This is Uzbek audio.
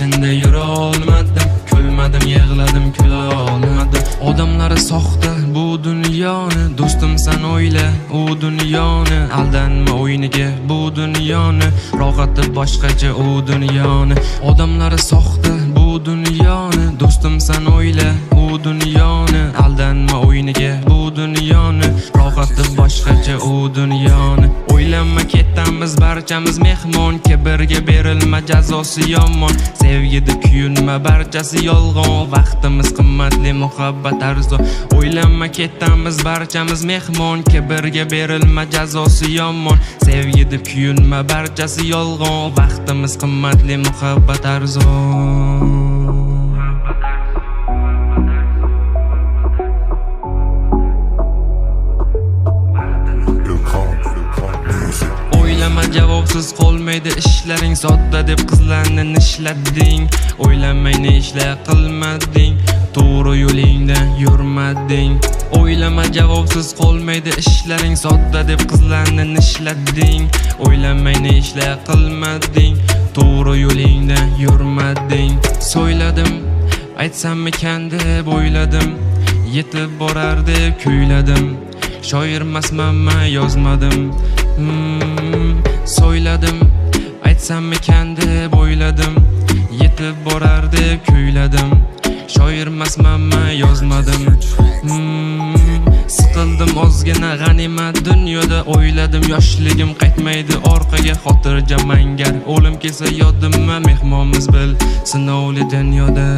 ichinde yura olmadim, kulmadim, yig'ladim, kula olmadim. Odamlari soxta bu dunyoni, do'stim sen o'yla u dunyoni. Aldanma o'yiniga bu dunyoni, rohati boshqacha u dunyoni. Odamlari soxta bu dunyoni, do'stim sen o'yla u dunyoni. Aldanma o'yiniga bu dunyoni, rohati boshqacha u dunyoni. O'ylanma ketamiz barchamiz mehmon, kibrga berilma jazosi yomon. Sevgida kuyunma barchasi yolg'on, vaqtimiz qimmatli, muhabbat arzon. O'ylanma ketamiz barchamiz mehmon, kibrga berilma jazosi yomon. Sevgida kuyunma barchasi yolg'on, vaqtimiz qimmatli, muhabbat arzon. O'ylama javobsiz qolmaydi ishlaring, sodda deb qizlarni nishlatding. O'ylamay ne ishlar qilmading, to'g'ri yo'lingdan yurmading. O'ylama javobsiz qolmaydi ishlaring, sodda deb qizlarni nishlatding. O'ylamay ne ishlar qilmading, to'g'ri yo'lingdan yurmading. So'yladim, aytsammikan deb o'yladim, yetib borar deb kuyladim. Shoirmasman, yozmadim. So'yladim, aytsammikan deb o'yladim, yetib borar deb kuyladim. Shoirmasman, yozmadim. Siqildim ozgina g'animat dunyoda, o'yladim yoshligim qaytmaydi orqaga, xotirjam mangar. O'lim kelsa yodimma, mehmonmiz bil sinovli dunyoda.